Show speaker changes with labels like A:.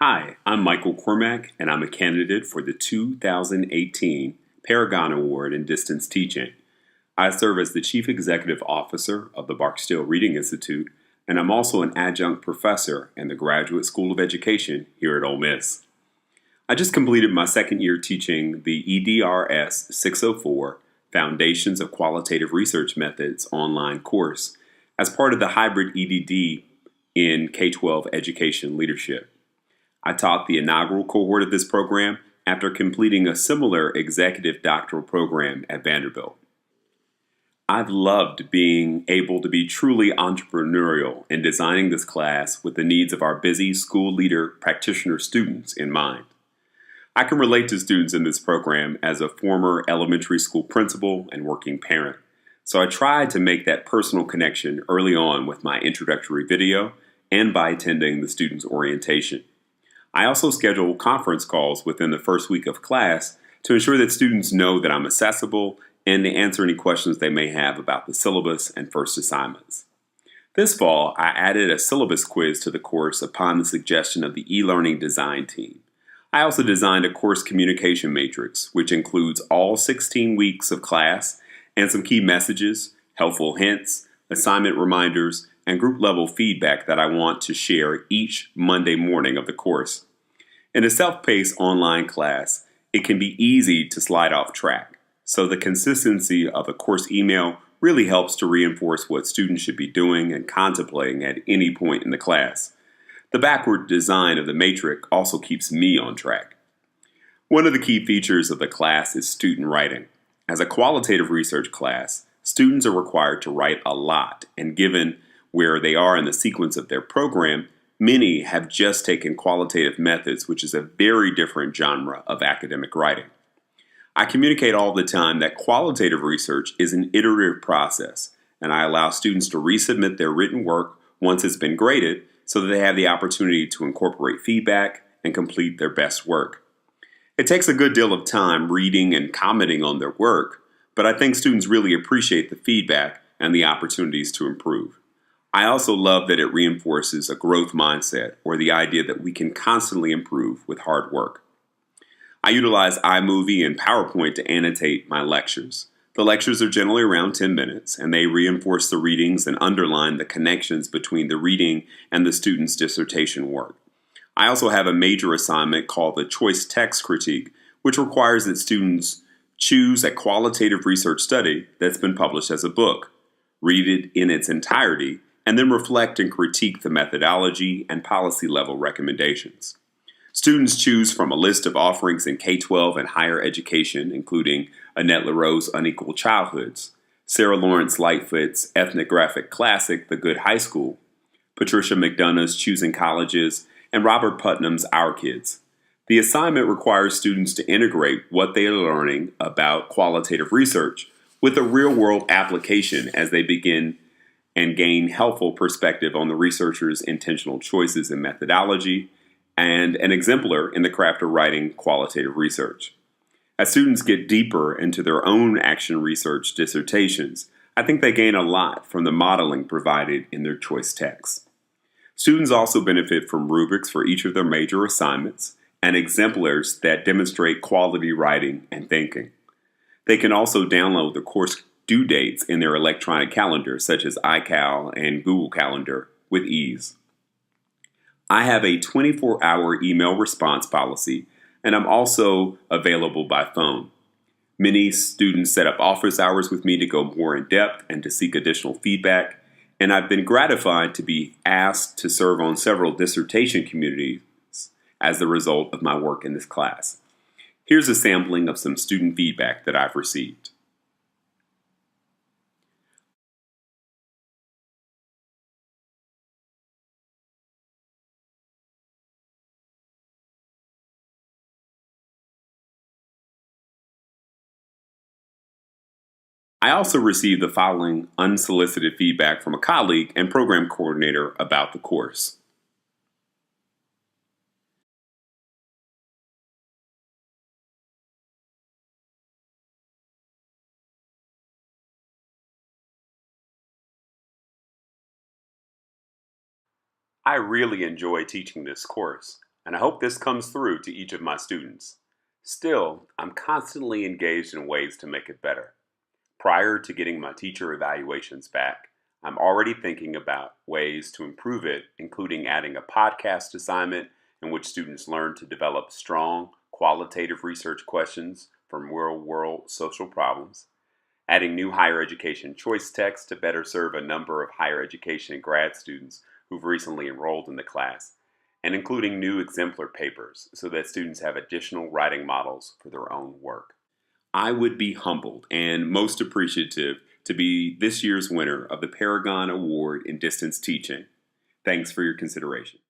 A: Hi, I'm Michael Cormack, and I'm a candidate for the 2018 Paragon Award in Distance Teaching. I serve as the Chief Executive Officer of the Barksdale Reading Institute, and I'm also an adjunct professor in the Graduate School of Education here at Ole Miss. I just completed my second year teaching the EDRS 604 Foundations of Qualitative Research Methods online course as part of the hybrid EDD in K-12 education leadership. I taught the inaugural cohort of this program after completing a similar executive doctoral program at Vanderbilt. I've loved being able to be truly entrepreneurial in designing this class with the needs of our busy school leader practitioner students in mind. I can relate to students in this program as a former elementary school principal and working parent, so I tried to make that personal connection early on with my introductory video and by attending the students' orientation. I also schedule conference calls within the first week of class to ensure that students know that I'm accessible and to answer any questions they may have about the syllabus and first assignments. This fall, I added a syllabus quiz to the course upon the suggestion of the e-learning design team. I also designed a course communication matrix, which includes all 16 weeks of class and some key messages, helpful hints, assignment reminders, and group level feedback that I want to share each Monday morning of the course. In a self-paced online class, it can be easy to slide off track, so the consistency of a course email really helps to reinforce what students should be doing and contemplating at any point in the class. The backward design of the matrix also keeps me on track. One of the key features of the class is student writing. As a qualitative research class, students are required to write a lot, and given where they are in the sequence of their program, many have just taken qualitative methods, which is a very different genre of academic writing. I communicate all the time that qualitative research is an iterative process, and I allow students to resubmit their written work once it's been graded so that they have the opportunity to incorporate feedback and complete their best work. It takes a good deal of time reading and commenting on their work, but I think students really appreciate the feedback and the opportunities to improve. I also love that it reinforces a growth mindset or the idea that we can constantly improve with hard work. I utilize iMovie and PowerPoint to annotate my lectures. The lectures are generally around 10 minutes, and they reinforce the readings and underline the connections between the reading and the student's dissertation work. I also have a major assignment called the Choice Text Critique, which requires that students choose a qualitative research study that's been published as a book, read it in its entirety, and then reflect and critique the methodology and policy level recommendations. Students choose from a list of offerings in K-12 and higher education, including Annette Lareau's Unequal Childhoods, Sarah Lawrence Lightfoot's ethnographic classic, The Good High School, Patricia McDonough's Choosing Colleges, and Robert Putnam's Our Kids. The assignment requires students to integrate what they are learning about qualitative research with a real-world application as they begin and gain helpful perspective on the researcher's intentional choices and methodology, and an exemplar in the craft of writing qualitative research. As students get deeper into their own action research dissertations, I think they gain a lot from the modeling provided in their choice texts. Students also benefit from rubrics for each of their major assignments and exemplars that demonstrate quality writing and thinking. They can also download the course due dates in their electronic calendar, such as iCal and Google Calendar, with ease. I have a 24-hour email response policy, and I'm also available by phone. Many students set up office hours with me to go more in depth and to seek additional feedback, and I've been gratified to be asked to serve on several dissertation committees as the result of my work in this class. Here's a sampling of some student feedback that I've received. I also received the following unsolicited feedback from a colleague and program coordinator about the course. I really enjoy teaching this course, and I hope this comes through to each of my students. Still, I'm constantly engaged in ways to make it better. Prior to getting my teacher evaluations back, I'm already thinking about ways to improve it, including adding a podcast assignment in which students learn to develop strong, qualitative research questions from real-world social problems, adding new higher education choice texts to better serve a number of higher education and grad students who've recently enrolled in the class, and including new exemplar papers so that students have additional writing models for their own work. I would be humbled and most appreciative to be this year's winner of the Paragon Award in Distance Teaching. Thanks for your consideration.